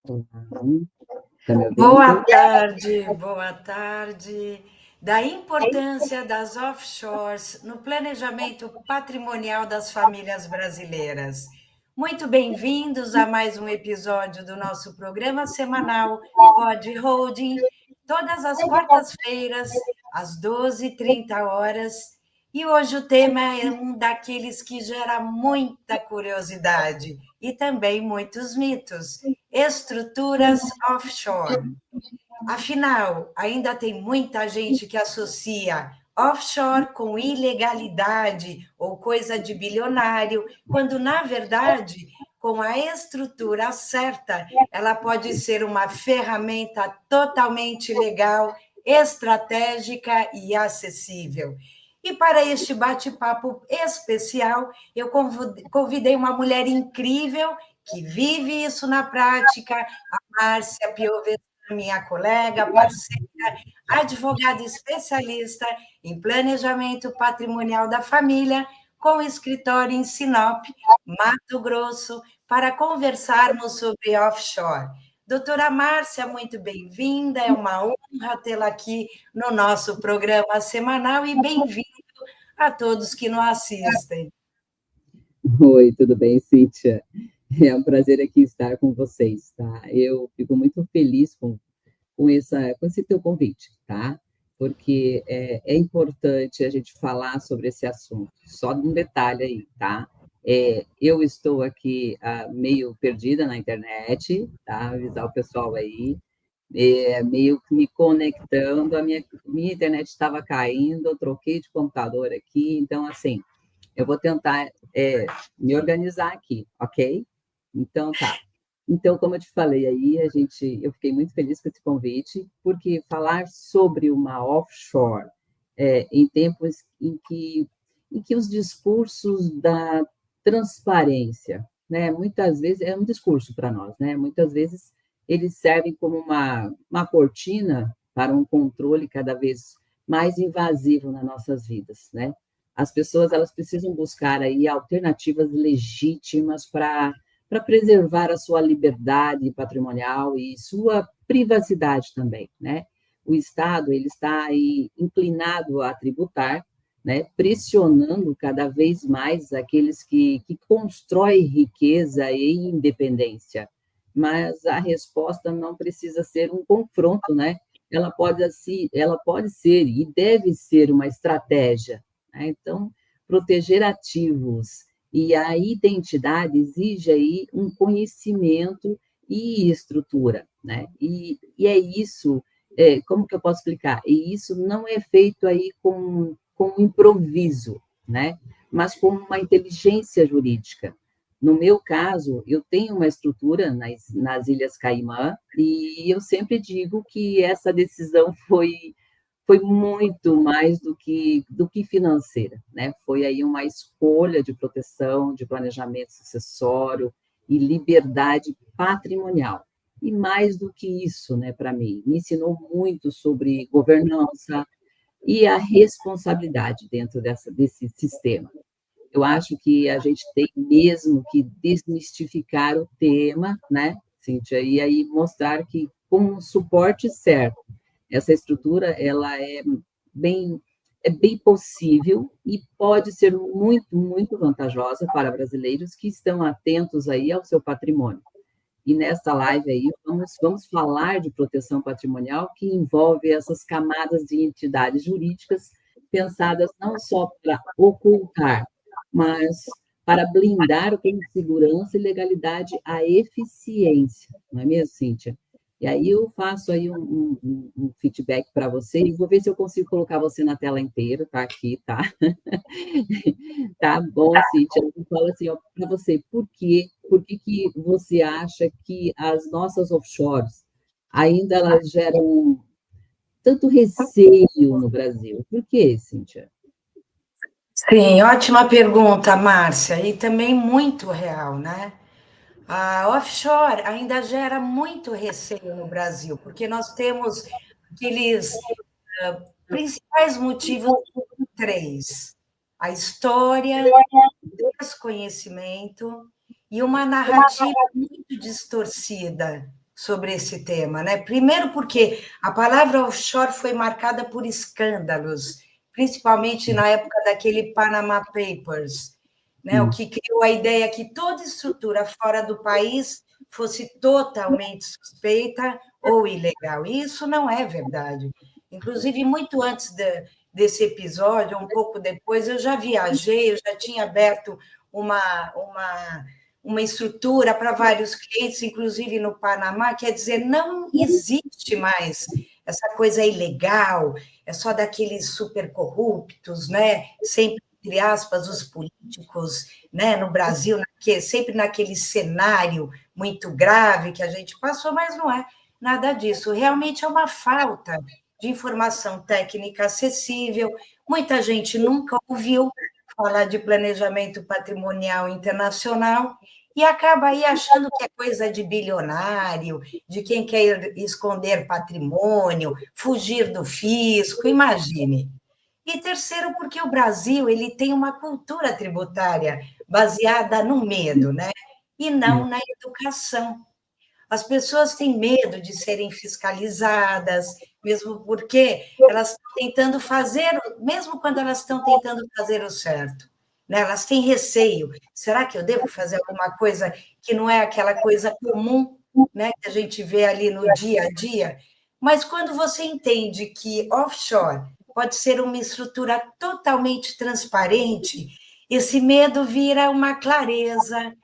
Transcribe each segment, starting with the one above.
Olá, tá me Boa ouvindo? tarde, boa tarde. Da importância das offshores no planejamento patrimonial das famílias brasileiras. Muito bem-vindos a mais um episódio do nosso programa semanal Pod Holding, todas as quartas-feiras, às 12h30. E hoje o tema é um daqueles que gera muita curiosidade e também muitos mitos: estruturas offshore. Afinal, ainda tem muita gente que associa offshore com ilegalidade ou coisa de bilionário, quando, na verdade, com a estrutura certa, ela pode ser uma ferramenta totalmente legal, estratégica e acessível. E para este bate-papo especial, eu convidei uma mulher incrível que vive isso na prática, a Márcia Piovescani, minha colega, parceira, advogada especialista em planejamento patrimonial da família, com escritório em Sinop, Mato Grosso, para conversarmos sobre offshore. Doutora Márcia, muito bem-vinda, é uma honra tê-la aqui no nosso programa semanal e bem-vindo a todos que nos assistem. Oi, tudo bem, Cíntia? É um prazer aqui estar com vocês, tá? Eu fico muito feliz com esse teu convite, tá? Porque é importante a gente falar sobre esse assunto. Só um detalhe aí, tá? Eu estou aqui meio perdida na internet, tá? Avisar o pessoal aí. Meio que me conectando, a minha internet estava caindo, eu troquei de computador aqui, então, assim, eu vou tentar me organizar aqui, ok? Então, tá. Então, como eu te falei aí, eu fiquei muito feliz com esse convite, porque falar sobre uma offshore em tempos em que os discursos da transparência, né, muitas vezes é um discurso para nós, né? Muitas vezes eles servem como uma cortina para um controle cada vez mais invasivo nas nossas vidas, né? As pessoas elas precisam buscar aí alternativas legítimas para preservar a sua liberdade patrimonial e sua privacidade também, né? O Estado ele está aí inclinado a tributar, né? Pressionando cada vez mais aqueles que constroem riqueza e independência. Mas a resposta não precisa ser um confronto, né? Ela pode ser e deve ser uma estratégia, né? Então, proteger ativos e a identidade exige aí um conhecimento e estrutura, né? E é isso, como que eu posso explicar? E isso não é feito aí com improviso, né? Mas com uma inteligência jurídica. No meu caso, eu tenho uma estrutura nas Ilhas Caimã e eu sempre digo que essa decisão foi muito mais do que financeira, né? Foi aí uma escolha de proteção, de planejamento sucessório e liberdade patrimonial. E mais do que isso, né, para mim, me ensinou muito sobre governança e a responsabilidade dentro desse sistema. Eu acho que a gente tem mesmo que desmistificar o tema, né, Cíntia, e aí mostrar que com o suporte certo, essa estrutura ela bem é bem possível e pode ser muito, muito vantajosa para brasileiros que estão atentos aí ao seu patrimônio. E nesta live aí vamos falar de proteção patrimonial que envolve essas camadas de entidades jurídicas pensadas não só para ocultar, mas para blindar com segurança e legalidade a eficiência, não é mesmo, Cíntia? E aí eu faço aí um feedback para você e vou ver se eu consigo colocar você na tela inteira, tá aqui, tá? Tá bom, Cíntia. Eu falo assim, para você, por que você acha que as nossas offshores ainda elas geram tanto receio no Brasil? Por quê, Cíntia? Sim, ótima pergunta, Márcia, e também muito real, né? A offshore ainda gera muito receio no Brasil, porque nós temos aqueles principais motivos, três: a história, o desconhecimento e uma narrativa muito distorcida. sobre esse tema, né? Primeiro porque a palavra offshore foi marcada por escândalos, principalmente na época daquele Panama Papers, né? O que criou a ideia que toda estrutura fora do país fosse totalmente suspeita ou ilegal. E isso não é verdade. Inclusive, muito antes desse episódio, um pouco depois, eu já viajei, eu já tinha aberto uma estrutura para vários clientes, inclusive no Panamá, quer dizer, não existe mais essa coisa ilegal, é só daqueles super corruptos, né? Sempre, entre aspas, os políticos, né? No Brasil, sempre naquele cenário muito grave que a gente passou, mas não é nada disso. Realmente é uma falta de informação técnica acessível, muita gente nunca ouviu falar de planejamento patrimonial internacional e acaba aí achando que é coisa de bilionário, de quem quer esconder patrimônio, fugir do fisco, imagine. E terceiro, porque o Brasil ele tem uma cultura tributária baseada no medo, né? E não na educação. As pessoas têm medo de serem fiscalizadas, mesmo porque elas estão tentando fazer, mesmo quando elas estão tentando fazer o certo, né? Elas têm receio. Será que eu devo fazer alguma coisa que não é aquela coisa comum, né, que a gente vê ali no dia a dia? Mas quando você entende que offshore pode ser uma estrutura totalmente transparente, esse medo vira uma clareza.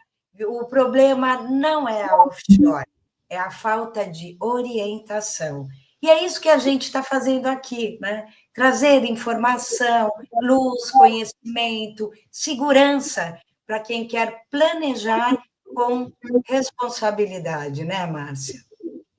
O problema não é a offshore, é a falta de orientação. E é isso que a gente está fazendo aqui, né? Trazer informação, luz, conhecimento, segurança para quem quer planejar com responsabilidade, né, Márcia?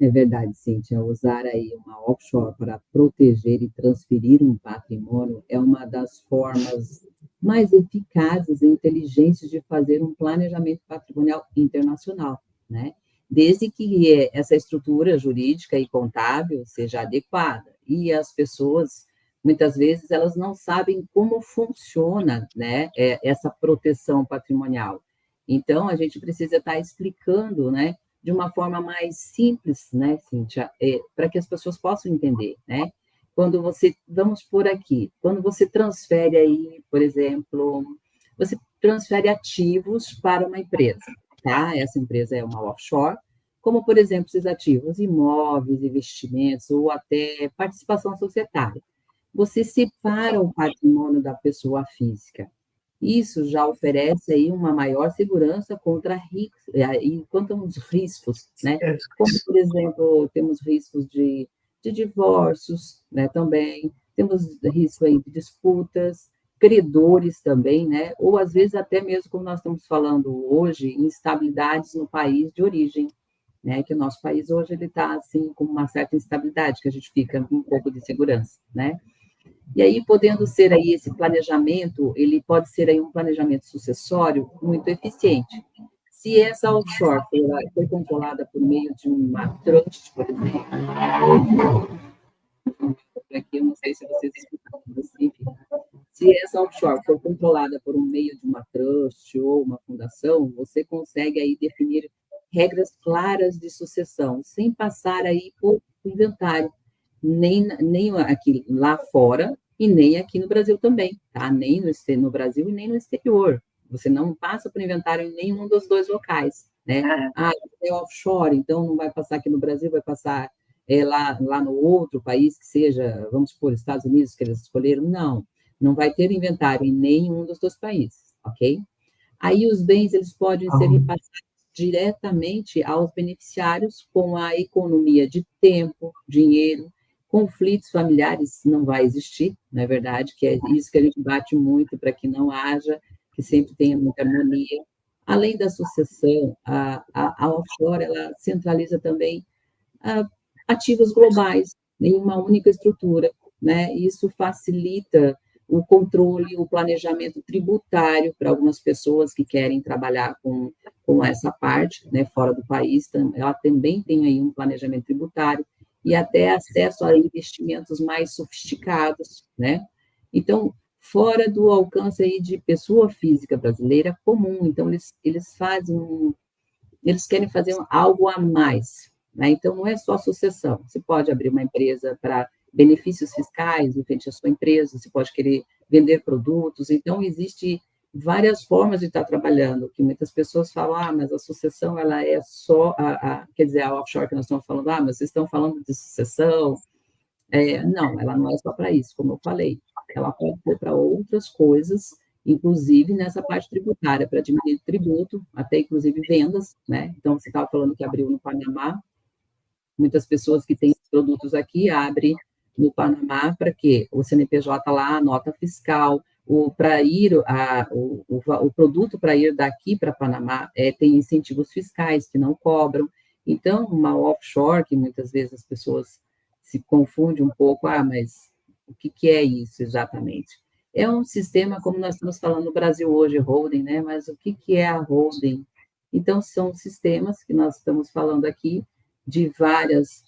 É verdade, Cíntia. Usar aí uma offshore para proteger e transferir um patrimônio é uma das formas mais eficazes e inteligentes de fazer um planejamento patrimonial internacional, né? Desde que essa estrutura jurídica e contábil seja adequada. E as pessoas, muitas vezes, elas não sabem como funciona, né, essa proteção patrimonial. Então, a gente precisa estar explicando, né, de uma forma mais simples, né, Cíntia, para que as pessoas possam entender, né? Quando você, vamos por aqui, quando você transfere aí, por exemplo, você transfere ativos para uma empresa, tá? Essa empresa é uma offshore, como, por exemplo, esses ativos, imóveis, investimentos ou até participação societária. Você separa o patrimônio da pessoa física. Isso já oferece aí uma maior segurança contra os riscos, né? Como, por exemplo, temos riscos de divórcios, né, também, temos risco aí de disputas, credores também, né? Ou às vezes até mesmo, como nós estamos falando hoje, instabilidades no país de origem, né? Que o nosso país hoje ele está assim com uma certa instabilidade, que a gente fica com um pouco de segurança, né? E aí, podendo ser aí esse planejamento, ele pode ser aí um planejamento sucessório muito eficiente. Se essa offshore foi controlada por meio de uma trust, por exemplo, aqui eu não sei se vocês escutaram, mas enfim, se essa offshore for controlada por um meio de uma trust ou uma fundação, você consegue aí definir regras claras de sucessão, sem passar aí por inventário, nem aqui lá fora e nem aqui no Brasil também, tá? Nem no Brasil e nem no exterior. Você não passa por inventário em nenhum dos dois locais, né? Ah, é offshore, então não vai passar aqui no Brasil, vai passar lá no outro país que seja, vamos supor, Estados Unidos, que eles escolheram. Não vai ter inventário em nenhum dos dois países, ok? Aí os bens, eles podem ser repassados diretamente aos beneficiários com a economia de tempo, dinheiro, conflitos familiares não vai existir, não é verdade? Que é isso que a gente bate muito para que não haja, que sempre tenha muita harmonia. Além da sucessão, a offshore, ela centraliza também ativos globais em uma única estrutura, né? Isso facilita o controle, o planejamento tributário para algumas pessoas que querem trabalhar com essa parte, né, fora do país, ela também tem aí um planejamento tributário e até acesso a investimentos mais sofisticados, né? Então, fora do alcance aí de pessoa física brasileira comum, então eles querem fazer algo a mais, né? Então, não é só sucessão. Você pode abrir uma empresa para benefícios fiscais em frente à sua empresa, você pode querer vender produtos. Então, existe várias formas de estar trabalhando, que muitas pessoas falam, mas a sucessão, ela é só, quer dizer, a offshore que nós estamos falando, mas vocês estão falando de sucessão. Não, ela não é só para isso, como eu falei. Ela pode ser para outras coisas, inclusive nessa parte tributária, para diminuir tributo, até inclusive vendas, né? Então, você estava falando que abriu no Panamá, muitas pessoas que têm produtos aqui abrem no Panamá para quê? O CNPJ lá, a nota fiscal, para ir o produto para ir daqui para Panamá tem incentivos fiscais que não cobram. Então, uma offshore, que muitas vezes as pessoas se confundem um pouco, mas o que é isso exatamente? É um sistema, como nós estamos falando no Brasil hoje, holding, né? Mas o que é a holding? Então, são sistemas que nós estamos falando aqui, de várias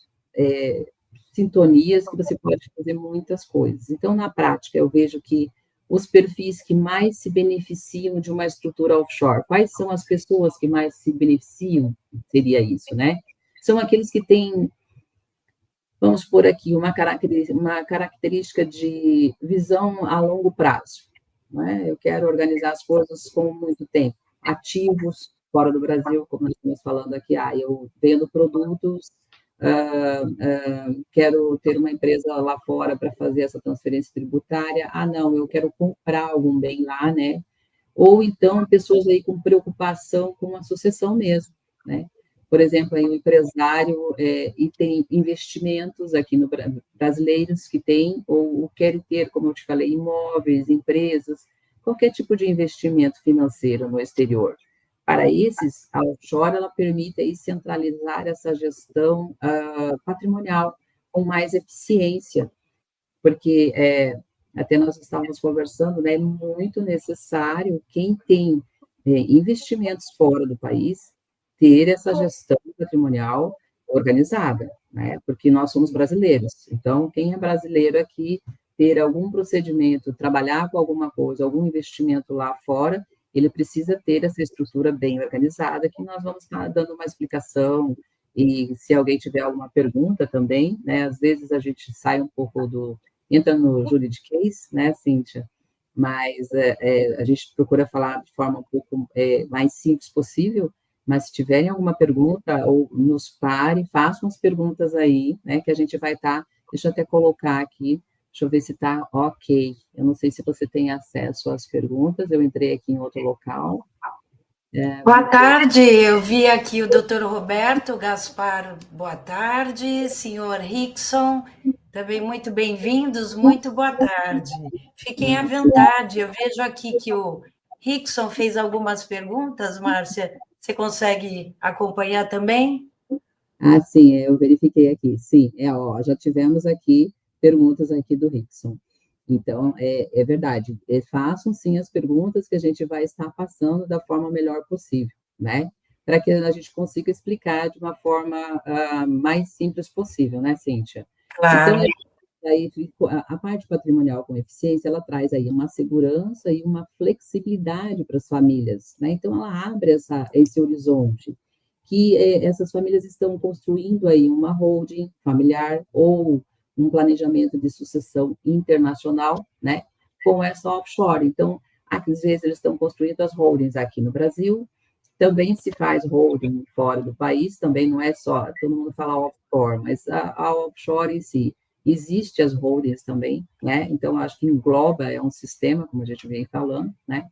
sintonias, que você pode fazer muitas coisas. Então, na prática, eu vejo que os perfis que mais se beneficiam de uma estrutura offshore, quais são as pessoas que mais se beneficiam? Seria isso, né? São aqueles que têm, vamos por aqui, uma característica de visão a longo prazo, né? Eu quero organizar as coisas com muito tempo. Ativos fora do Brasil, como nós estamos falando aqui, eu vendo produtos, quero ter uma empresa lá fora para fazer essa transferência tributária, não, eu quero comprar algum bem lá, né? Ou então, pessoas aí com preocupação com a sucessão mesmo, né? Por exemplo, aí um empresário e tem investimentos aqui no brasileiros que tem, ou querem ter, como eu te falei, imóveis, empresas, qualquer tipo de investimento financeiro no exterior. Para esses, a offshore ela permite aí centralizar essa gestão patrimonial com mais eficiência, porque até nós estávamos conversando, né, é muito necessário quem tem investimentos fora do país ter essa gestão patrimonial organizada, né, porque nós somos brasileiros. Então, quem é brasileiro aqui, ter algum procedimento, trabalhar com alguma coisa, algum investimento lá fora, ele precisa ter essa estrutura bem organizada, que nós vamos estar dando uma explicação, e se alguém tiver alguma pergunta também, né, às vezes a gente sai um pouco entra no juridiquês, né, Cíntia? Mas a gente procura falar de forma um pouco mais simples possível, mas se tiverem alguma pergunta, ou nos parem, façam as perguntas aí, né, que a gente vai estar, deixa eu até colocar aqui, deixa eu ver se está ok. Eu não sei se você tem acesso às perguntas, eu entrei aqui em outro local. Boa tarde, eu vi aqui o doutor Roberto Gaspar, boa tarde, senhor Rickson, também muito bem-vindos, muito boa tarde. Fiquem à vontade, eu vejo aqui que o Rickson fez algumas perguntas, Márcia, você consegue acompanhar também? Sim, eu verifiquei aqui, sim, já tivemos aqui perguntas aqui do Rickson. Então, é verdade, façam sim as perguntas que a gente vai estar passando da forma melhor possível, né? Para que a gente consiga explicar de uma forma mais simples possível, né, Cíntia? Claro. Então, aí, a parte patrimonial com eficiência, ela traz aí uma segurança e uma flexibilidade para as famílias, né? Então, ela abre esse horizonte, que essas famílias estão construindo aí uma holding familiar ou um planejamento de sucessão internacional, né, com essa offshore. Então, às vezes eles estão construindo as holdings aqui no Brasil, também se faz holding fora do país, também não é só, todo mundo fala offshore, mas a offshore em si, existe as holdings também, né, então acho que engloba, é um sistema, como a gente vem falando, né,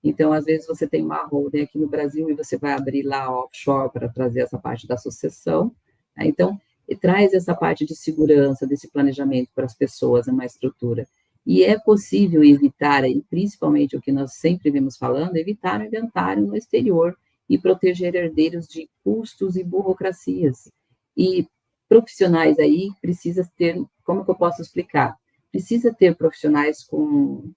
então, às vezes, você tem uma holding aqui no Brasil e você vai abrir lá offshore para trazer essa parte da sucessão, né? Então, traz essa parte de segurança, desse planejamento para as pessoas, uma estrutura. E é possível evitar, aí, principalmente o que nós sempre vemos falando, evitar o inventário no exterior e proteger herdeiros de custos e burocracias. E profissionais aí precisa ter, como que eu posso explicar? Precisa ter profissionais com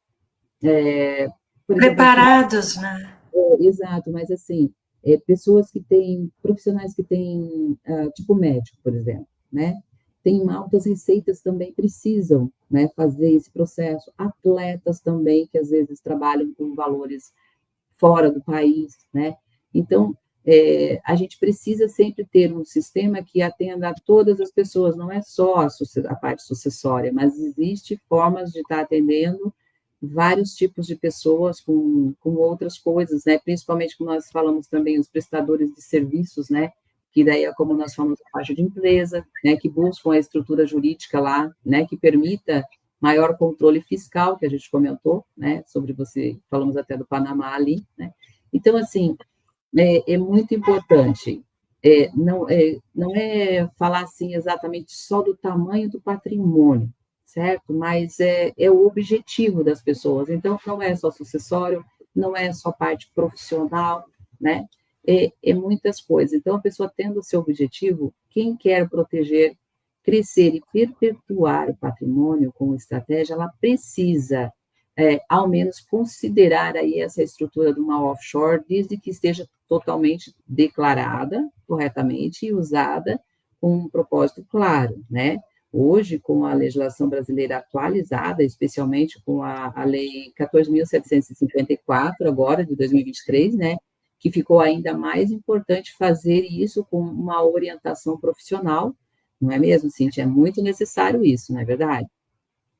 por exemplo, Preparados, né? exato, mas assim, pessoas que têm, profissionais que têm, tipo médico, por exemplo, né? Tem altas receitas também precisam, né, fazer esse processo. Atletas também, que às vezes trabalham com valores fora do país, né? Então, a gente precisa sempre ter um sistema que atenda a todas as pessoas, não é só a parte sucessória, mas existe formas de estar atendendo vários tipos de pessoas com outras coisas, né? Principalmente como nós falamos também, os prestadores de serviços, né? Que daí é como nós falamos a parte de empresa, né? Que buscam a estrutura jurídica lá, né? Que permita maior controle fiscal, que a gente comentou, né? Sobre você, falamos até do Panamá ali, né? Então, assim, é muito importante. Não é falar assim exatamente só do tamanho do patrimônio, certo? Mas é o objetivo das pessoas. Então, não é só sucessório, não é só parte profissional, né? É muitas coisas. Então, a pessoa tendo o seu objetivo, quem quer proteger, crescer e perpetuar o patrimônio com estratégia, ela precisa ao menos considerar aí essa estrutura de uma offshore, desde que esteja totalmente declarada corretamente e usada com um propósito claro, né? Hoje, com a legislação brasileira atualizada, especialmente com a Lei 14.754, agora, de 2023, né? Que ficou ainda mais importante fazer isso com uma orientação profissional, não é mesmo, Cíntia? É muito necessário isso, não é verdade?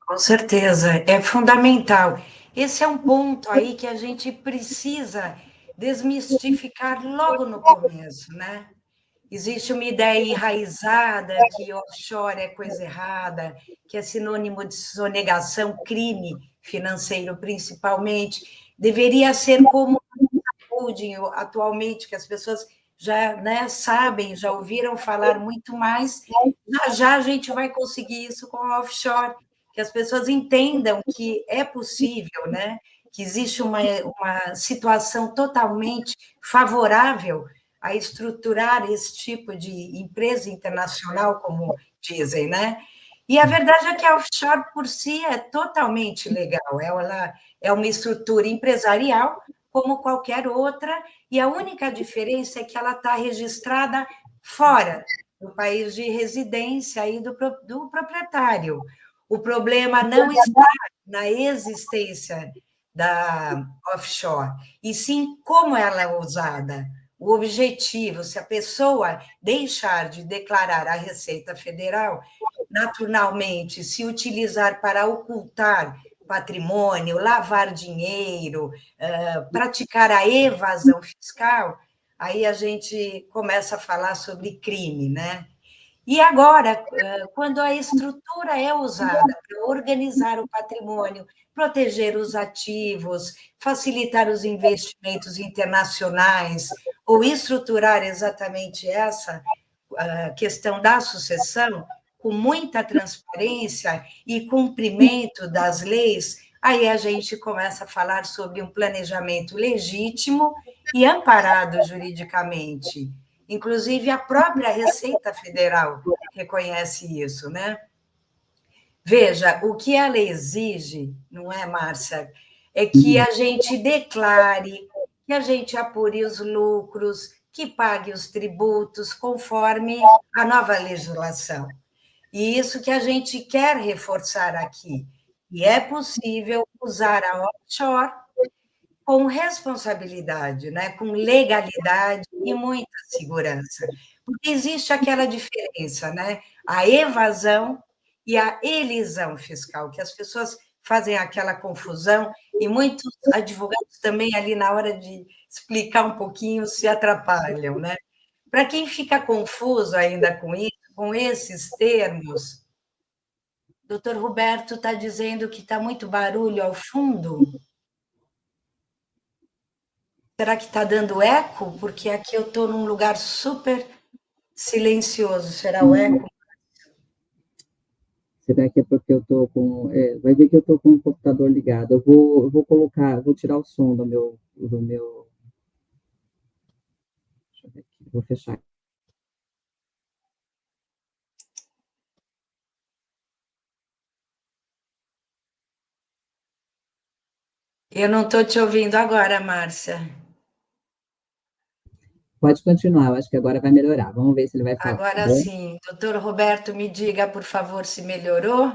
Com certeza, é fundamental. Esse é um ponto aí que a gente precisa desmistificar logo no começo, né? Existe uma ideia enraizada que offshore é coisa errada, que é sinônimo de sonegação, crime financeiro, principalmente. Deveria ser como holding atualmente, que as pessoas já, né, sabem, já ouviram falar muito mais. Já já a gente vai conseguir isso com o offshore, que as pessoas entendam que é possível, né? Que existe uma situação totalmente favorável a estruturar esse tipo de empresa internacional, como dizem, né? E a verdade é que a offshore por si é totalmente legal, ela é uma estrutura empresarial como qualquer outra, e a única diferença é que ela está registrada fora do país de residência aí do proprietário. O problema não está na existência da offshore, e sim como ela é usada. O objetivo, se a pessoa deixar de declarar a Receita Federal, naturalmente se utilizar para ocultar patrimônio, lavar dinheiro, praticar a evasão fiscal, aí a gente começa a falar sobre crime, né? E agora, quando a estrutura é usada para organizar o patrimônio, proteger os ativos, facilitar os investimentos internacionais, ou estruturar exatamente essa questão da sucessão, com muita transparência e cumprimento das leis, aí a gente começa a falar sobre um planejamento legítimo e amparado juridicamente. Inclusive, a própria Receita Federal reconhece isso, né? Veja, o que ela exige, não é, Márcia? É que a gente declare, que a gente apure os lucros, que pague os tributos conforme a nova legislação. E isso que a gente quer reforçar aqui. E é possível usar a offshore com responsabilidade, né? Com legalidade e muita segurança. Porque existe aquela diferença, né? A evasão e a elisão fiscal, que as pessoas fazem aquela confusão, e muitos advogados também, ali na hora de explicar um pouquinho, se atrapalham, né? Para quem fica confuso ainda com isso, com esses termos, doutor Roberto está dizendo que está muito barulho ao fundo. Será que está dando eco? Porque aqui eu estou num lugar super silencioso. Será o eco? Será que é porque eu estou com. Vai ver que eu estou com o computador ligado. Eu vou colocar, vou tirar o som do meu. Deixa eu ver aqui, vou fechar. Eu não estou te ouvindo agora, Márcia. Pode continuar, eu acho que agora vai melhorar. Vamos ver se ele vai falar, tá Agora bom? sim. Doutor Roberto, me diga, por favor, se melhorou.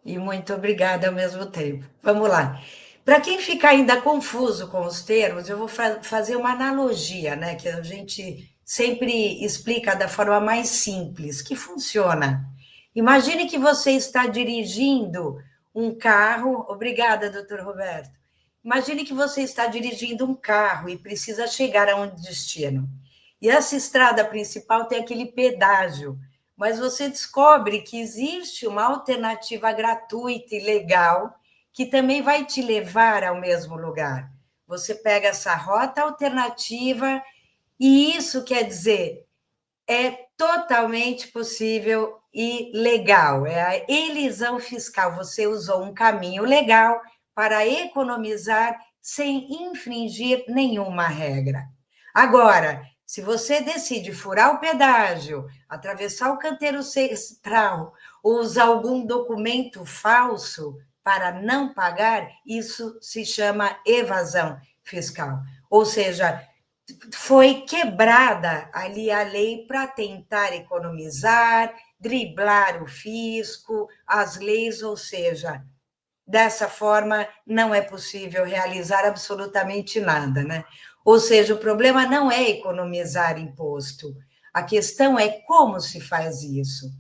E muito obrigada ao mesmo tempo. Vamos lá. Para quem fica ainda confuso com os termos, eu vou fazer uma analogia, né, que a gente sempre explica da forma mais simples, que funciona. Imagine que você está dirigindo um carro. Obrigada, doutor Roberto. Imagine que você está dirigindo um carro e precisa chegar a um destino. E essa estrada principal tem aquele pedágio, mas você descobre que existe uma alternativa gratuita e legal que também vai te levar ao mesmo lugar. Você pega essa rota alternativa e isso quer dizer, é totalmente possível e legal. É a elisão fiscal. Você usou um caminho legal para economizar sem infringir nenhuma regra. Agora, se você decide furar o pedágio, atravessar o canteiro central ou usar algum documento falso para não pagar, isso se chama evasão fiscal. Ou seja, foi quebrada ali a lei para tentar economizar, driblar o fisco, as leis, ou seja, dessa forma não é possível realizar absolutamente nada, né? Ou seja, o problema não é economizar imposto, a questão é como se faz isso.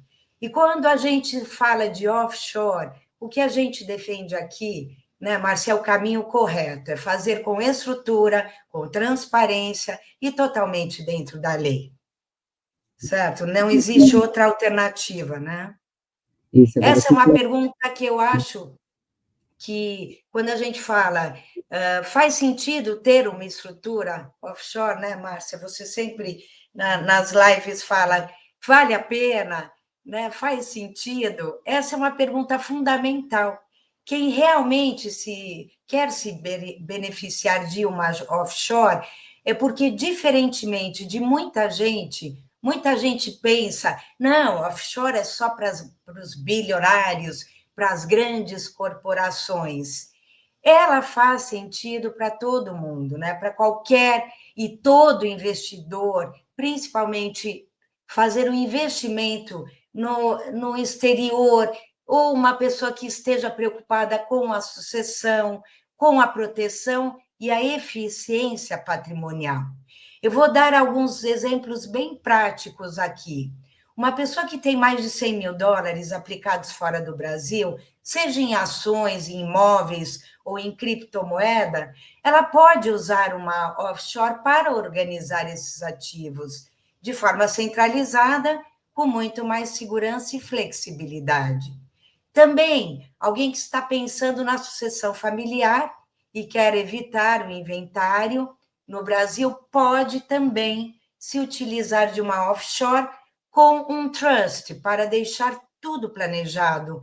E quando a gente fala de offshore, o que a gente defende aqui, né, Márcia, é o caminho correto, é fazer com estrutura, com transparência e totalmente dentro da lei, certo? Não existe outra alternativa, né? Isso, agora Essa é uma pergunta que eu acho que, quando a gente fala, faz sentido ter uma estrutura offshore, né, Márcia? Você sempre, nas lives, fala, vale a pena, né? Faz sentido? Essa é uma pergunta fundamental. Quem realmente quer se beneficiar de uma offshore é porque, diferentemente de muita gente pensa, não, offshore é só para os bilionários, para as grandes corporações. Ela faz sentido para todo mundo, né? Para qualquer e todo investidor, principalmente fazer um investimento no exterior, ou uma pessoa que esteja preocupada com a sucessão, com a proteção e a eficiência patrimonial. Eu vou dar alguns exemplos bem práticos aqui. Uma pessoa que tem mais de US$ 100.000 aplicados fora do Brasil, seja em ações, em imóveis ou em criptomoeda, ela pode usar uma offshore para organizar esses ativos de forma centralizada, com muito mais segurança e flexibilidade. Também, alguém que está pensando na sucessão familiar e quer evitar o inventário no Brasil, pode também se utilizar de uma offshore com um trust para deixar tudo planejado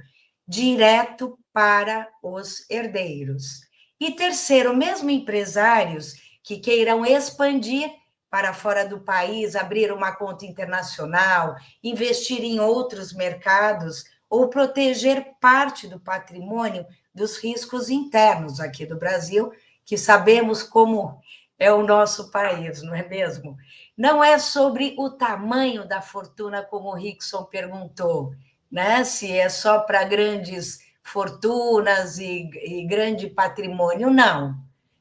direto para os herdeiros. E terceiro, mesmo empresários que queiram expandir para fora do país, abrir uma conta internacional, investir em outros mercados ou proteger parte do patrimônio dos riscos internos aqui do Brasil, que sabemos como é o nosso país, não é mesmo? Não é sobre o tamanho da fortuna, como o Rickson perguntou, né? Se é só para grandes fortunas e grande patrimônio, não.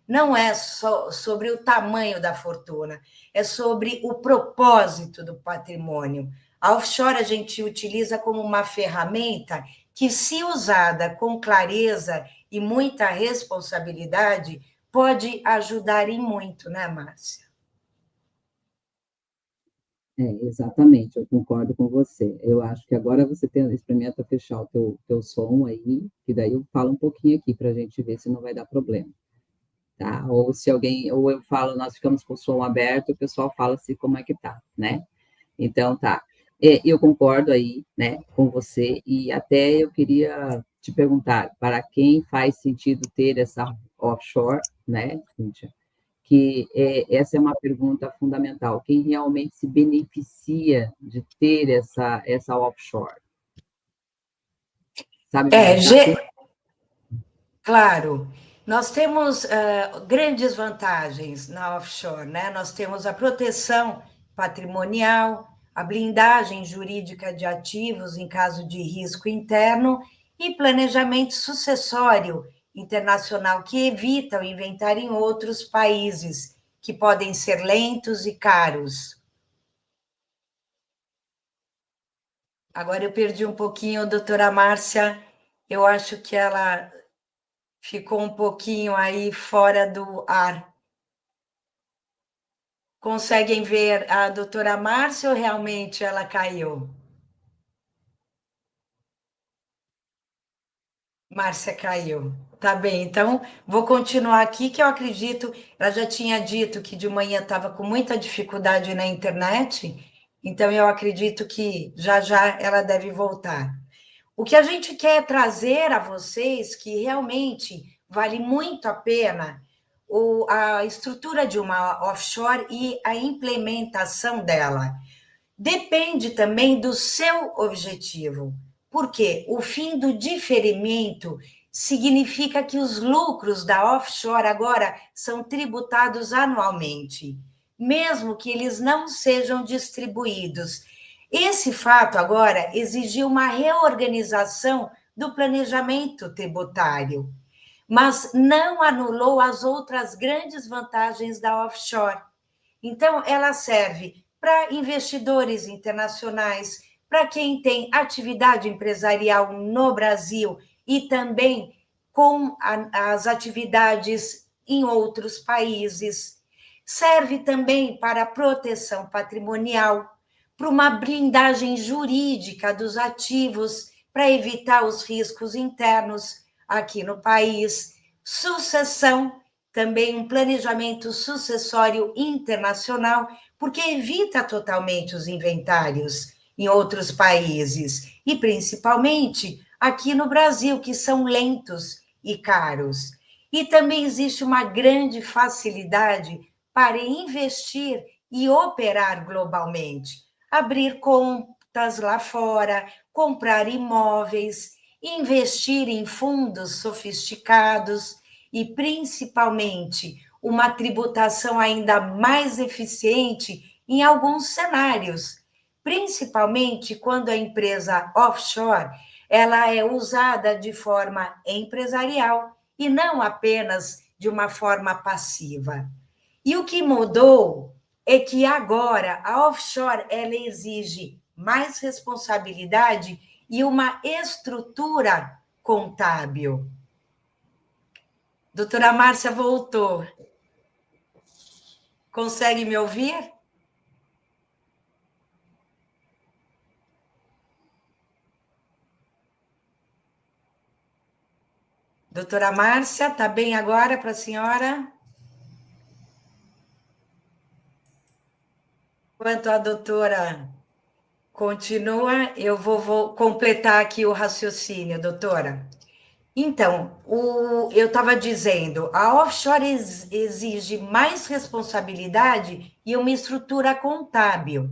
Não é só sobre o tamanho da fortuna, é sobre o propósito do patrimônio. A offshore a gente utiliza como uma ferramenta que, se usada com clareza e muita responsabilidade, pode ajudar em muito, né, Márcia? Exatamente, eu concordo com você. Eu acho que agora você experimenta fechar o teu som aí, que daí eu falo um pouquinho aqui para a gente ver se não vai dar problema, tá? Ou se alguém, ou eu falo, nós ficamos com o som aberto, o pessoal fala assim como é que tá, né? Então tá. Eu concordo aí, né, com você, e até eu queria te perguntar, para quem faz sentido ter essa offshore, né, Cíntia? Que essa é uma pergunta fundamental. Quem realmente se beneficia de ter essa offshore? Sabe me É, ajudar? claro. Nós temos grandes vantagens na offshore, né? Nós temos a proteção patrimonial, a blindagem jurídica de ativos em caso de risco interno e planejamento sucessório internacional que evita o inventário em outros países, que podem ser lentos e caros. Agora eu perdi um pouquinho a doutora Márcia, eu acho que ela ficou um pouquinho aí fora do ar. Conseguem ver a doutora Márcia ou realmente ela caiu? Márcia caiu. Tá bem, então vou continuar aqui, que eu acredito, ela já tinha dito que de manhã estava com muita dificuldade na internet, então eu acredito que já já ela deve voltar. O que a gente quer trazer a vocês, que realmente vale muito a pena, a estrutura de uma offshore e a implementação dela. Depende também do seu objetivo, porque o fim do diferimento significa que os lucros da offshore agora são tributados anualmente, mesmo que eles não sejam distribuídos. Esse fato agora exigiu uma reorganização do planejamento tributário, mas não anulou as outras grandes vantagens da offshore. Então, ela serve para investidores internacionais, para quem tem atividade empresarial no Brasil e também com as atividades em outros países. Serve também para proteção patrimonial, para uma blindagem jurídica dos ativos, para evitar os riscos internos aqui no país, sucessão, também um planejamento sucessório internacional, porque evita totalmente os inventários em outros países, e principalmente aqui no Brasil, que são lentos e caros. E também existe uma grande facilidade para investir e operar globalmente, abrir contas lá fora, comprar imóveis, investir em fundos sofisticados e, principalmente, uma tributação ainda mais eficiente em alguns cenários, principalmente quando a empresa offshore ela é usada de forma empresarial e não apenas de uma forma passiva. E o que mudou é que agora a offshore ela exige mais responsabilidade e uma estrutura contábil. Doutora Márcia voltou. Consegue me ouvir? Doutora Márcia, está bem agora para a senhora? Enquanto a doutora continua, eu vou completar aqui o raciocínio, doutora. Então, eu estava dizendo, a offshore exige mais responsabilidade e uma estrutura contábil.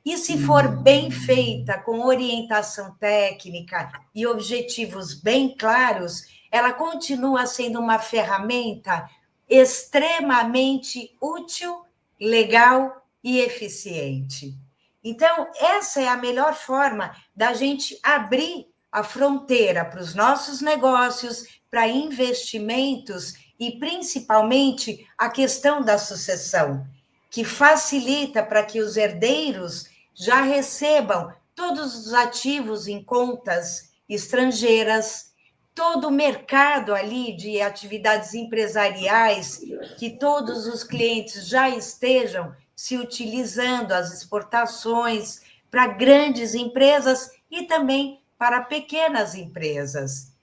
E se for bem feita, com orientação técnica e objetivos bem claros, ela continua sendo uma ferramenta extremamente útil, legal e eficiente. Então, essa é a melhor forma da gente abrir a fronteira para os nossos negócios, para investimentos e, principalmente, a questão da sucessão, que facilita para que os herdeiros já recebam todos os ativos em contas estrangeiras, todo o mercado ali de atividades empresariais, que todos os clientes já estejam se utilizando as exportações para grandes empresas e também para pequenas empresas.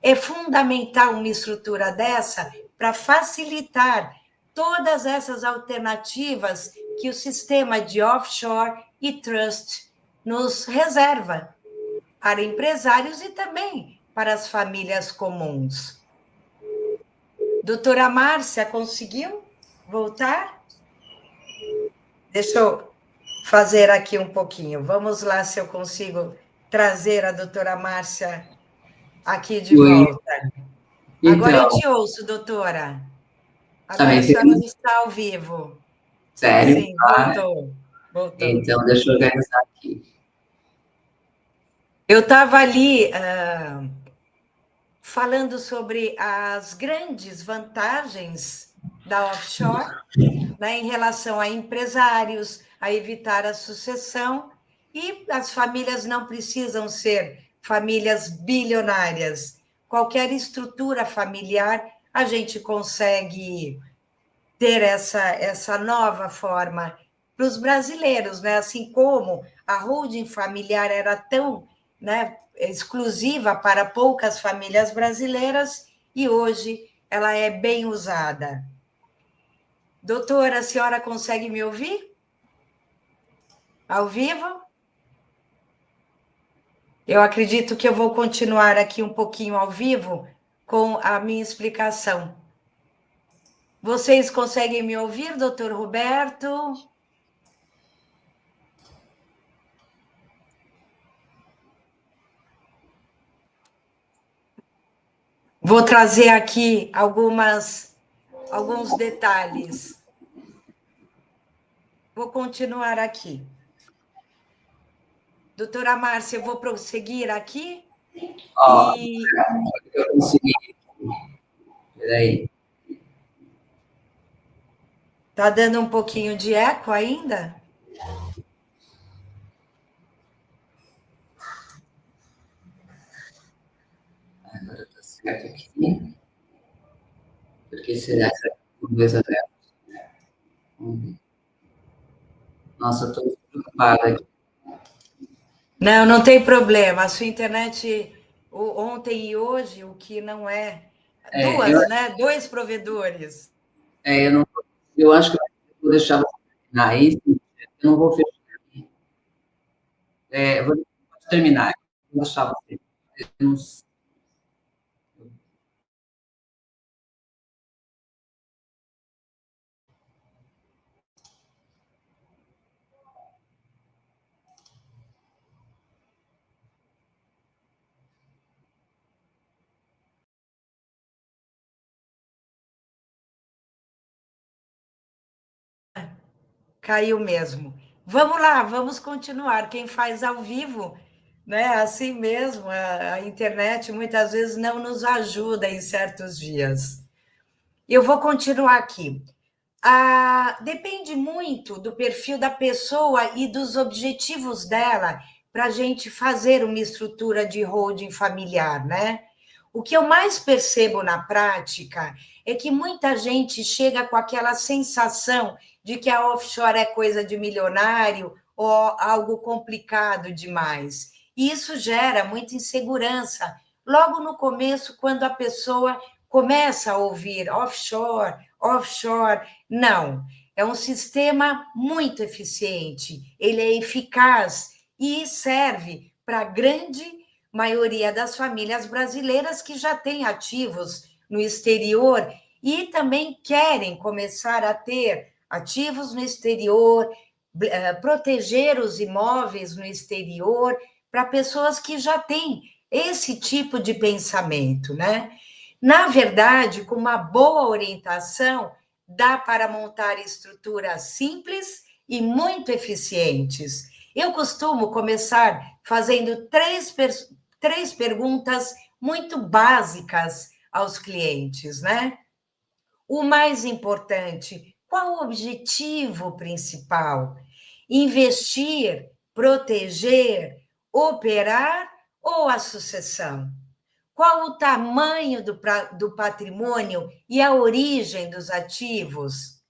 É fundamental uma estrutura dessa para facilitar todas essas alternativas que o sistema de offshore e trust nos reserva para empresários e também para as famílias comuns. Doutora Márcia, conseguiu voltar? Deixa eu fazer aqui um pouquinho. Vamos lá se eu consigo trazer a doutora Márcia aqui de volta. Agora eu te ouço, doutora. Agora a senhora está ao vivo. Sério? Sim, voltou. Então, deixa eu organizar aqui. Eu estava ali falando sobre as grandes vantagens da offshore, né, em relação a empresários, a evitar a sucessão, e as famílias não precisam ser famílias bilionárias. Qualquer estrutura familiar, a gente consegue ter essa nova forma para os brasileiros, né? Assim como a holding familiar era tão, né, exclusiva para poucas famílias brasileiras, e hoje ela é bem usada. Doutora, a senhora consegue me ouvir? Ao vivo? Eu acredito que eu vou continuar aqui um pouquinho ao vivo com a minha explicação. Vocês conseguem me ouvir, doutor Roberto? Vou trazer aqui alguns detalhes. Vou continuar aqui. Doutora Márcia, eu vou prosseguir aqui. Eu consegui. Peraí. Está dando um pouquinho de eco ainda? Agora está certo aqui. Por que será que com 2 a 0? Nossa, eu estou preocupada aqui. Não tem problema. A sua internet ontem e hoje, o que não é. Né? 2 provedores. Eu acho que eu vou deixar você terminar isso. Eu não vou fechar aqui. Vou terminar. Vou deixar você. Eu não sei. Caiu mesmo. Vamos lá, vamos continuar. Quem faz ao vivo, né? Assim mesmo, a internet muitas vezes não nos ajuda em certos dias. Eu vou continuar aqui. Depende muito do perfil da pessoa e dos objetivos dela para a gente fazer uma estrutura de holding familiar, né? O que eu mais percebo na prática é que muita gente chega com aquela sensação de que a offshore é coisa de milionário ou algo complicado demais. E isso gera muita insegurança. Logo no começo, quando a pessoa começa a ouvir offshore, não. É um sistema muito eficiente, ele é eficaz e serve para a grande maioria das famílias brasileiras que já têm ativos no exterior e também querem começar a ter ativos no exterior, proteger os imóveis no exterior, para pessoas que já têm esse tipo de pensamento, né? Na verdade, com uma boa orientação, dá para montar estruturas simples e muito eficientes. Eu costumo começar fazendo três perguntas muito básicas aos clientes, né? O mais importante, qual o objetivo principal? Investir, proteger, operar ou a sucessão? Qual o tamanho do patrimônio e a origem dos ativos?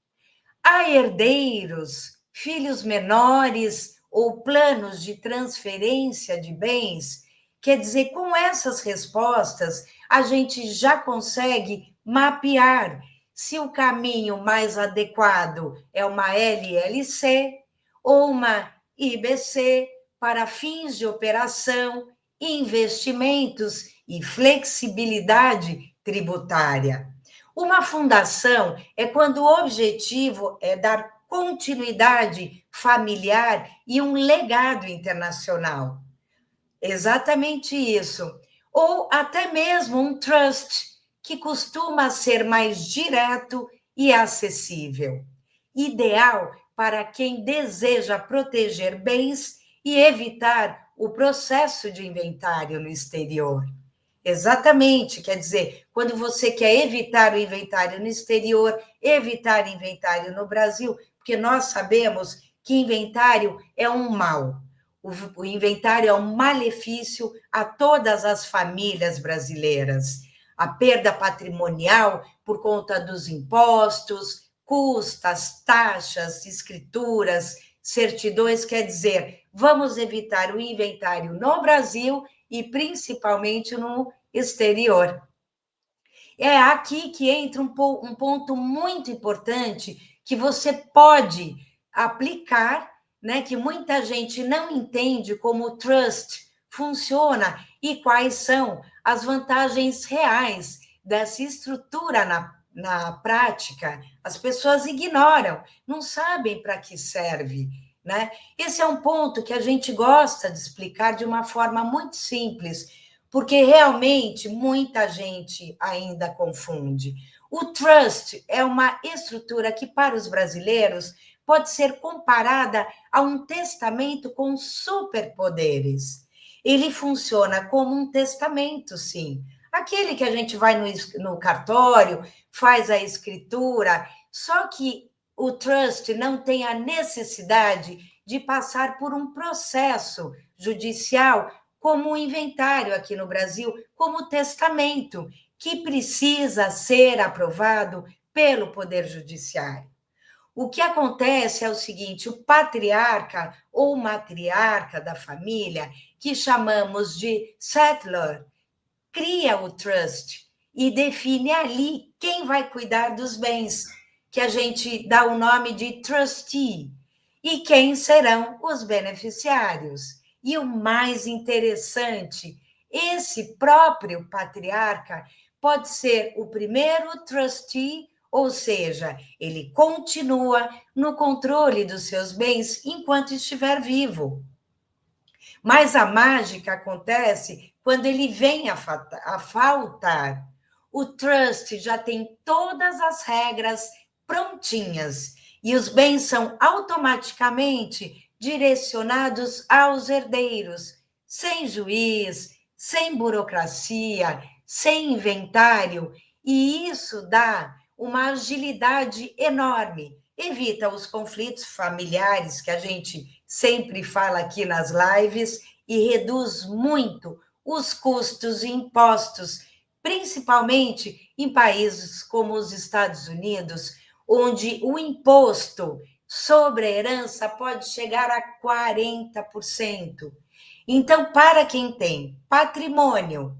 Há herdeiros, filhos menores ou planos de transferência de bens? Quer dizer, com essas respostas, a gente já consegue mapear se o caminho mais adequado é uma LLC ou uma IBC para fins de operação, investimentos e flexibilidade tributária. Uma fundação é quando o objetivo é dar continuidade familiar e um legado internacional. Exatamente isso. Ou até mesmo um trust, que costuma ser mais direto e acessível. Ideal para quem deseja proteger bens e evitar o processo de inventário no exterior. Exatamente, quer dizer, quando você quer evitar o inventário no exterior, evitar inventário no Brasil, porque nós sabemos que inventário é um mal. O inventário é um malefício a todas as famílias brasileiras. A perda patrimonial por conta dos impostos, custas, taxas, escrituras, certidões, quer dizer, vamos evitar o inventário no Brasil e principalmente no exterior. É aqui que entra um ponto muito importante que você pode aplicar, né, que muita gente não entende como o trust funciona e quais são as vantagens reais dessa estrutura na prática. As pessoas ignoram, não sabem para que serve, né? Esse é um ponto que a gente gosta de explicar de uma forma muito simples, porque realmente muita gente ainda confunde. O trust é uma estrutura que, para os brasileiros, pode ser comparada a um testamento com superpoderes. Ele funciona como um testamento, sim. Aquele que a gente vai no cartório, faz a escritura, só que o trust não tem a necessidade de passar por um processo judicial como o inventário aqui no Brasil, como testamento, que precisa ser aprovado pelo Poder Judiciário. O que acontece é o seguinte: o patriarca ou matriarca da família, que chamamos de settler, cria o trust e define ali quem vai cuidar dos bens, que a gente dá o nome de trustee, e quem serão os beneficiários. E o mais interessante, esse próprio patriarca pode ser o primeiro trustee, ou seja, ele continua no controle dos seus bens enquanto estiver vivo. Mas a mágica acontece quando ele vem a faltar. O trust já tem todas as regras prontinhas e os bens são automaticamente direcionados aos herdeiros, sem juiz, sem burocracia, sem inventário, e isso dá uma agilidade enorme. Evita os conflitos familiares que a gente sempre fala aqui nas lives e reduz muito os custos e impostos, principalmente em países como os Estados Unidos, onde o imposto sobre a herança pode chegar a 40%. Então, para quem tem patrimônio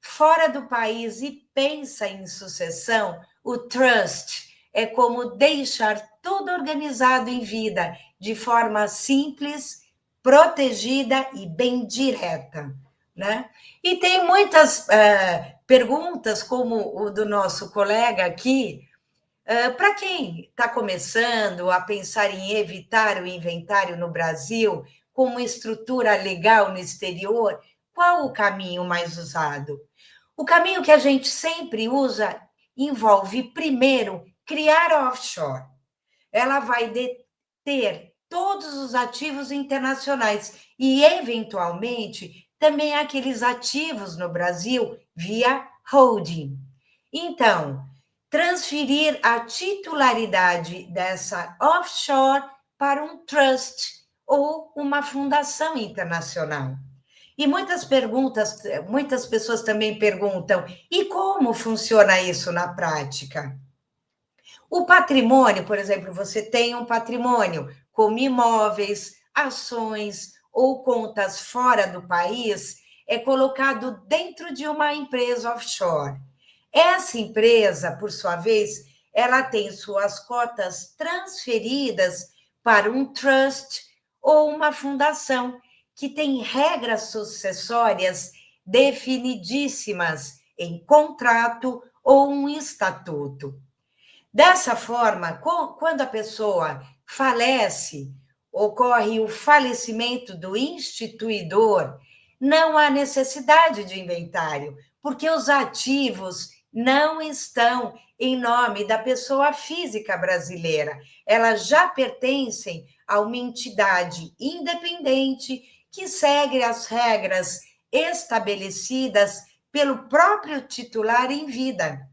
fora do país e pensa em sucessão, o trust é como deixar tudo organizado em vida, de forma simples, protegida e bem direta, né? E tem muitas perguntas, como o do nosso colega aqui, para quem está começando a pensar em evitar o inventário no Brasil, como estrutura legal no exterior, qual o caminho mais usado? O caminho que a gente sempre usa envolve, primeiro, criar offshore. Ela vai ter todos os ativos internacionais e, eventualmente, também aqueles ativos no Brasil via holding. Então, transferir a titularidade dessa offshore para um trust ou uma fundação internacional. E muitas pessoas também perguntam: e como funciona isso na prática? O patrimônio, por exemplo, você tem um patrimônio como imóveis, ações ou contas fora do país, é colocado dentro de uma empresa offshore. Essa empresa, por sua vez, ela tem suas cotas transferidas para um trust ou uma fundação, que tem regras sucessórias definidíssimas em contrato ou um estatuto. Dessa forma, quando a pessoa falece, ocorre o falecimento do instituidor, não há necessidade de inventário, porque os ativos não estão em nome da pessoa física brasileira. Elas já pertencem a uma entidade independente que segue as regras estabelecidas pelo próprio titular em vida.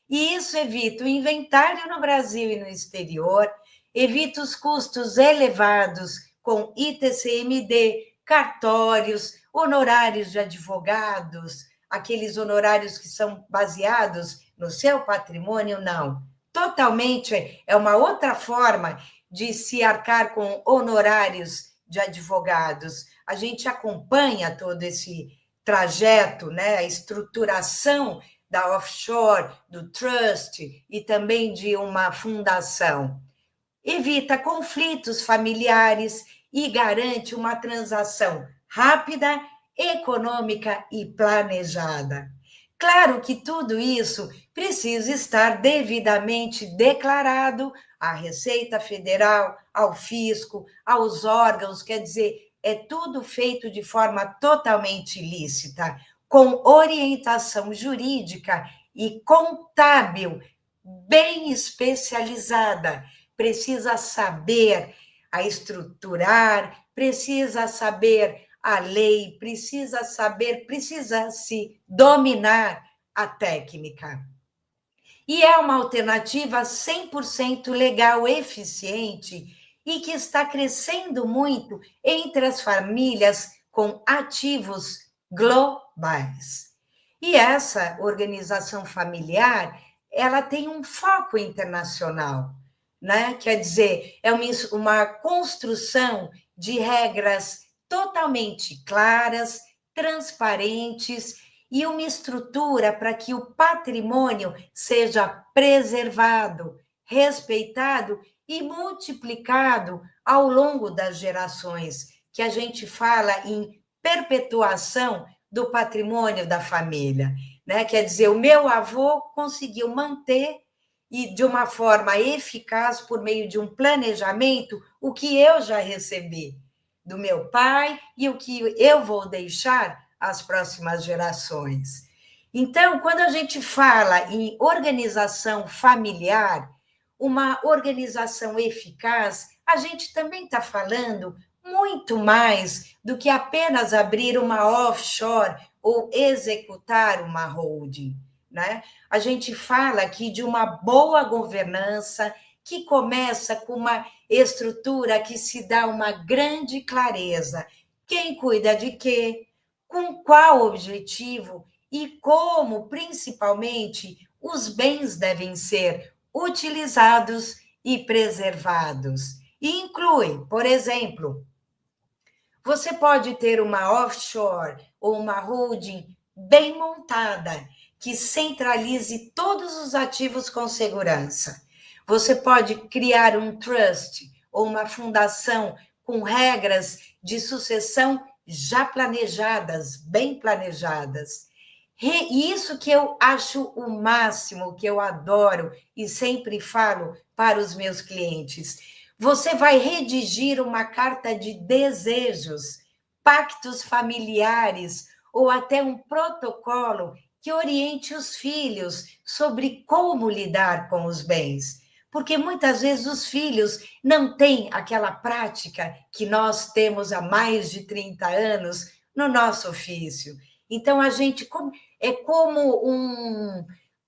E isso evita o inventário no Brasil e no exterior, evita os custos elevados com ITCMD, cartórios, honorários de advogados, aqueles honorários que são baseados no seu patrimônio, não. Totalmente é uma outra forma de se arcar com honorários de advogados. A gente acompanha todo esse trajeto, né, a estruturação da offshore, do trust e também de uma fundação. Evita conflitos familiares e garante uma transação rápida, econômica e planejada. Claro que tudo isso precisa estar devidamente declarado à Receita Federal, ao fisco, aos órgãos, quer dizer, é tudo feito de forma totalmente lícita, com orientação jurídica e contábil bem especializada. Precisa saber a estruturar, precisa saber a lei, precisa se dominar a técnica. E é uma alternativa 100% legal, eficiente e que está crescendo muito entre as famílias com ativos globais. E essa organização familiar, ela tem um foco internacional, né? Quer dizer, é uma construção de regras totalmente claras, transparentes e uma estrutura para que o patrimônio seja preservado, respeitado e multiplicado ao longo das gerações, que a gente fala em perpetuação do patrimônio da família, né? Quer dizer, o meu avô conseguiu manter e de uma forma eficaz por meio de um planejamento o que eu já recebi do meu pai e o que eu vou deixar às próximas gerações. Então, quando a gente fala em organização familiar, uma organização eficaz, a gente também está falando muito mais do que apenas abrir uma offshore ou executar uma holding, né? A gente fala aqui de uma boa governança que começa com uma estrutura que se dá uma grande clareza. Quem cuida de quê? Com qual objetivo? E como, principalmente, os bens devem ser utilizados e preservados. E inclui, por exemplo, você pode ter uma offshore ou uma holding bem montada, que centralize todos os ativos com segurança. Você pode criar um trust ou uma fundação com regras de sucessão já planejadas, bem planejadas. E isso que eu acho o máximo, que eu adoro e sempre falo para os meus clientes. Você vai redigir uma carta de desejos, pactos familiares ou até um protocolo que oriente os filhos sobre como lidar com os bens. Porque muitas vezes os filhos não têm aquela prática que nós temos há mais de 30 anos no nosso ofício. Então, a gente é como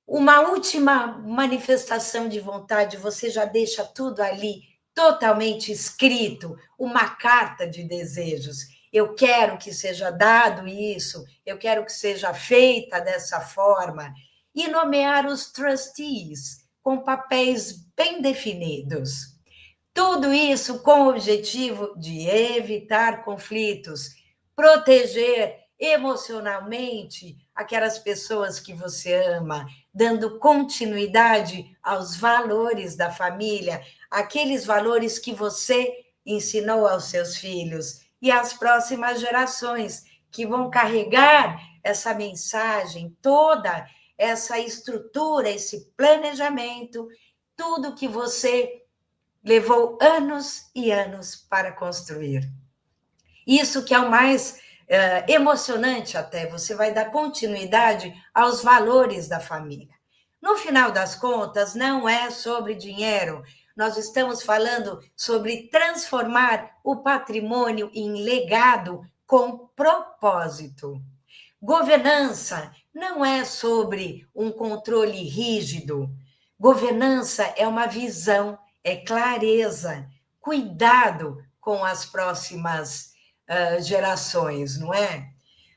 uma última manifestação de vontade, você já deixa tudo ali totalmente escrito, uma carta de desejos. Eu quero que seja dado isso, eu quero que seja feita dessa forma. E nomear os trustees com papéis bem definidos. Tudo isso com o objetivo de evitar conflitos, proteger emocionalmente aquelas pessoas que você ama, dando continuidade aos valores da família, aqueles valores que você ensinou aos seus filhos e às próximas gerações, que vão carregar essa mensagem, toda essa estrutura, esse planejamento, tudo que você levou anos e anos para construir. Isso que é o mais emocionante até, você vai dar continuidade aos valores da família. No final das contas, não é sobre dinheiro, nós estamos falando sobre transformar o patrimônio em legado com propósito. Governança não é sobre um controle rígido. Governança é uma visão, é clareza, cuidado com as próximas gerações, não é?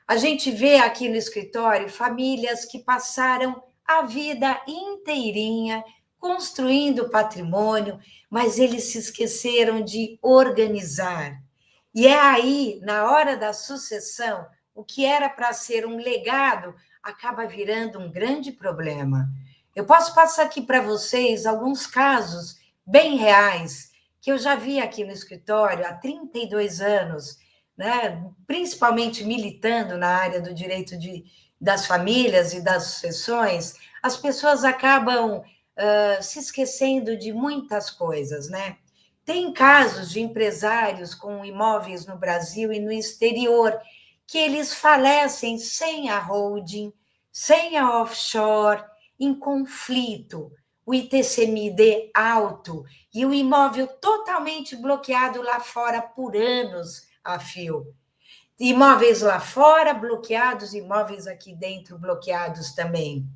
A gente vê aqui no escritório famílias que passaram a vida inteirinha construindo patrimônio, mas eles se esqueceram de organizar. E é aí, na hora da sucessão, o que era para ser um legado acaba virando um grande problema. Eu posso passar aqui para vocês alguns casos bem reais que eu já vi aqui no escritório há 32 anos, né? Principalmente militando na área do direito das famílias e das sucessões, as pessoas acabam se esquecendo de muitas coisas, né? Tem casos de empresários com imóveis no Brasil e no exterior que eles falecem sem a holding, sem a offshore, em conflito, o ITCMD alto e o imóvel totalmente bloqueado lá fora por anos a fio. Imóveis lá fora bloqueados, imóveis aqui dentro bloqueados também.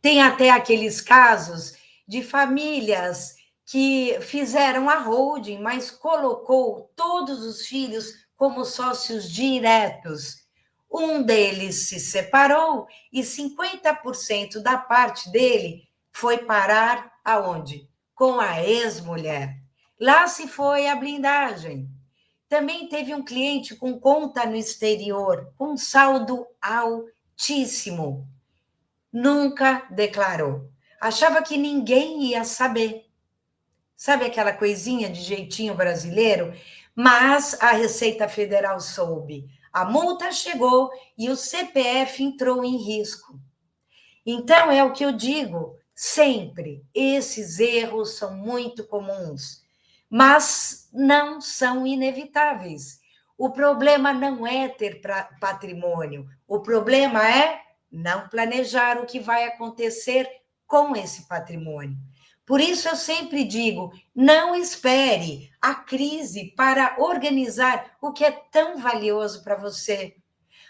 Tem até aqueles casos de famílias que fizeram a holding, mas colocou todos os filhos como sócios diretos. Um deles se separou e 50% da parte dele foi parar aonde? Com a ex-mulher. Lá se foi a blindagem. Também teve um cliente com conta no exterior, com saldo altíssimo. Nunca declarou. Achava que ninguém ia saber. Sabe aquela coisinha de jeitinho brasileiro? Mas a Receita Federal soube. A multa chegou e o CPF entrou em risco. Então, é o que eu digo sempre: esses erros são muito comuns, mas não são inevitáveis. O problema não é ter patrimônio, o problema é não planejar o que vai acontecer com esse patrimônio. Por isso, eu sempre digo: não espere a crise para organizar o que é tão valioso para você.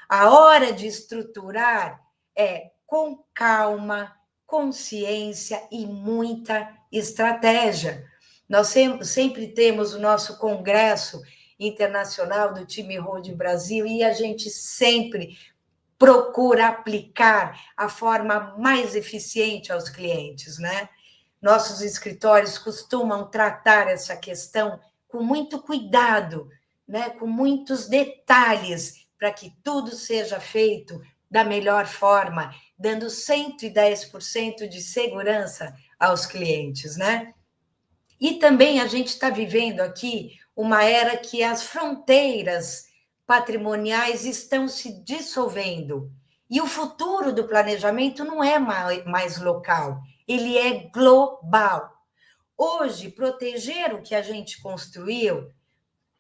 A hora de estruturar é com calma, consciência e muita estratégia. Nós sempre temos o nosso congresso internacional do time Holding Brasil e a gente sempre procura aplicar a forma mais eficiente aos clientes, né? Nossos escritórios costumam tratar essa questão com muito cuidado, né? Com muitos detalhes, para que tudo seja feito da melhor forma, dando 110% de segurança aos clientes, né? E também a gente está vivendo aqui uma era que as fronteiras patrimoniais estão se dissolvendo. E o futuro do planejamento não é mais local, ele é global. Hoje, proteger o que a gente construiu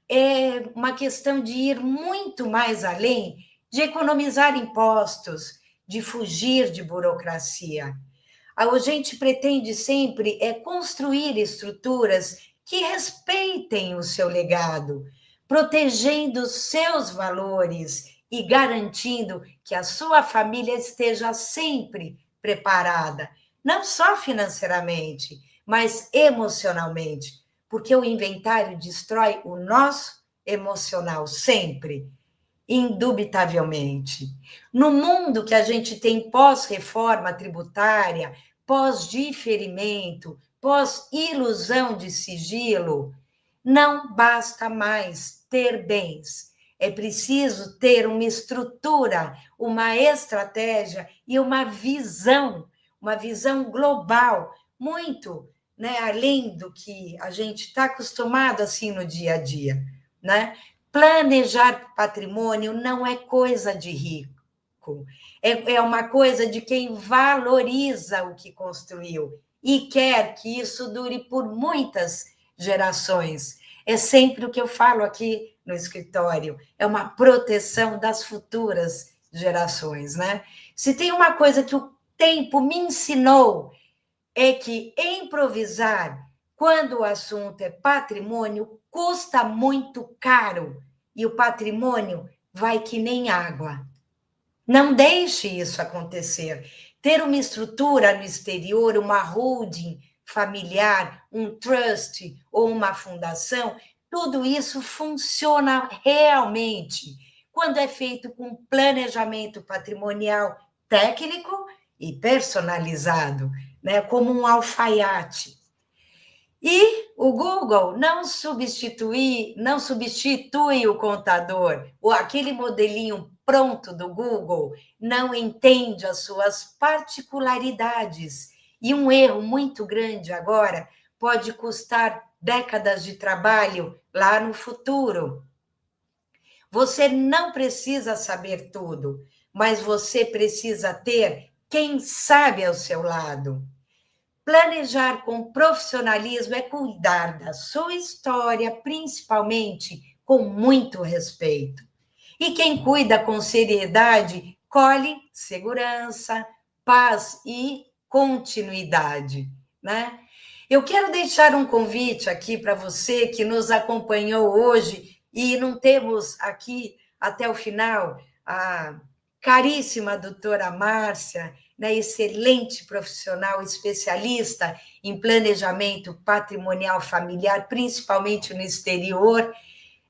é uma questão de ir muito mais além de economizar impostos, de fugir de burocracia. A gente pretende sempre construir estruturas que respeitem o seu legado, protegendo os seus valores e garantindo que a sua família esteja sempre preparada, não só financeiramente, mas emocionalmente, porque o inventário destrói o nosso emocional sempre, indubitavelmente. No mundo que a gente tem pós-reforma tributária, pós-diferimento, pós-ilusão de sigilo, não basta mais ter bens. É preciso ter uma estrutura, uma estratégia e uma visão global, muito, né, além do que a gente está acostumado assim no dia a dia, né? Planejar patrimônio não é coisa de rico, é uma coisa de quem valoriza o que construiu e quer que isso dure por muitas gerações. É sempre o que eu falo aqui no escritório, é uma proteção das futuras gerações, né? Se tem uma coisa que o tempo me ensinou, é que improvisar, quando o assunto é patrimônio, custa muito caro e o patrimônio vai que nem água. Não deixe isso acontecer. Ter uma estrutura no exterior, uma holding familiar, um trust ou uma fundação, tudo isso funciona realmente quando é feito com planejamento patrimonial técnico e personalizado, né, como um alfaiate. E o Google não substitui o contador, ou aquele modelinho pronto do Google não entende as suas particularidades. E um erro muito grande agora pode custar décadas de trabalho lá no futuro. Você não precisa saber tudo, mas você precisa ter quem sabe ao seu lado. Planejar com profissionalismo é cuidar da sua história, principalmente com muito respeito. E quem cuida com seriedade, colhe segurança, paz e continuidade, né? Eu quero deixar um convite aqui para você que nos acompanhou hoje e não temos aqui até o final a caríssima doutora Márcia, né, excelente profissional, especialista em planejamento patrimonial familiar, principalmente no exterior,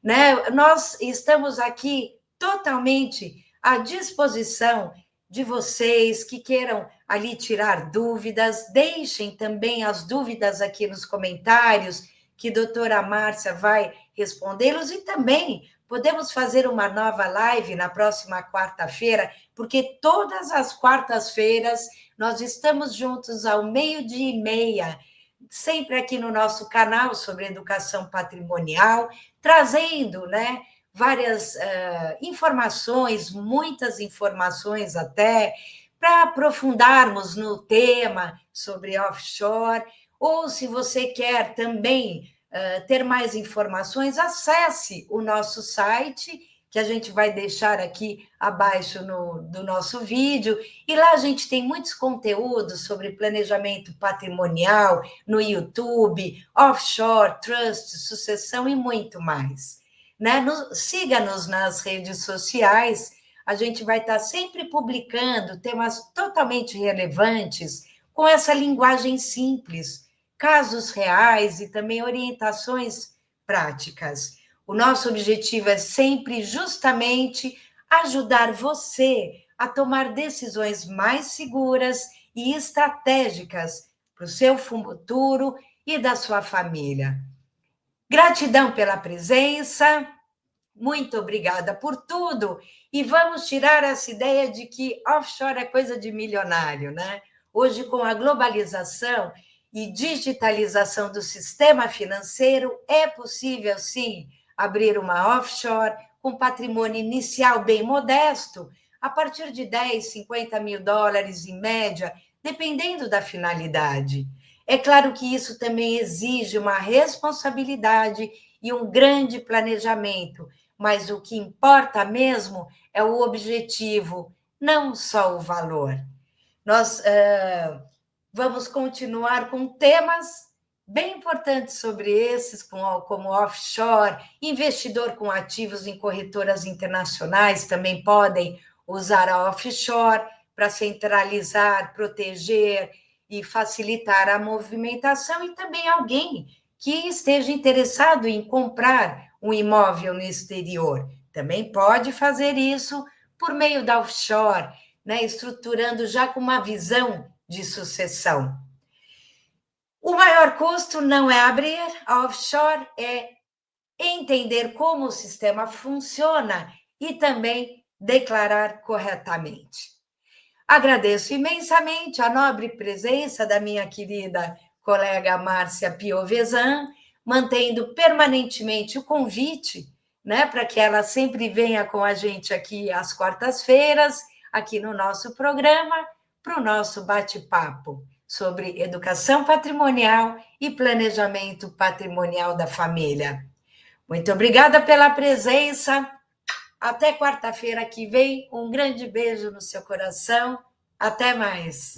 né? Nós estamos aqui totalmente à disposição de vocês que queiram ali tirar dúvidas, deixem também as dúvidas aqui nos comentários, que a doutora Márcia vai respondê-los, e também podemos fazer uma nova live na próxima quarta-feira, porque todas as quartas-feiras nós estamos juntos ao 12:30, sempre aqui no nosso canal sobre educação patrimonial, trazendo, né, várias informações, muitas informações até, para aprofundarmos no tema sobre offshore, ou se você quer também ter mais informações, acesse o nosso site, que a gente vai deixar aqui abaixo do nosso vídeo, e lá a gente tem muitos conteúdos sobre planejamento patrimonial no YouTube, offshore, trust, sucessão e muito mais. Né? Siga-nos nas redes sociais, a gente vai estar sempre publicando temas totalmente relevantes, com essa linguagem simples, casos reais e também orientações práticas. O nosso objetivo é sempre justamente ajudar você a tomar decisões mais seguras e estratégicas para o seu futuro e da sua família. Gratidão pela presença, muito obrigada por tudo, e vamos tirar essa ideia de que offshore é coisa de milionário, né? Hoje, com a globalização e digitalização do sistema financeiro, é possível, sim, abrir uma offshore com patrimônio inicial bem modesto, a partir de 10, 50 mil dólares em média, dependendo da finalidade. É claro que isso também exige uma responsabilidade e um grande planejamento, mas o que importa mesmo é o objetivo, não só o valor. Nós vamos continuar com temas bem importantes sobre esses, como offshore, investidor com ativos em corretoras internacionais também podem usar a offshore para centralizar, proteger e facilitar a movimentação, e também alguém que esteja interessado em comprar um imóvel no exterior. Também pode fazer isso por meio da offshore, né, estruturando já com uma visão de sucessão. O maior custo não é abrir a offshore, é entender como o sistema funciona e também declarar corretamente. Agradeço imensamente a nobre presença da minha querida colega Márcia Piovesan, mantendo permanentemente o convite, né, para que ela sempre venha com a gente aqui às quartas-feiras, aqui no nosso programa, para o nosso bate-papo sobre educação patrimonial e planejamento patrimonial da família. Muito obrigada pela presença. Até quarta-feira que vem. Um grande beijo no seu coração. Até mais.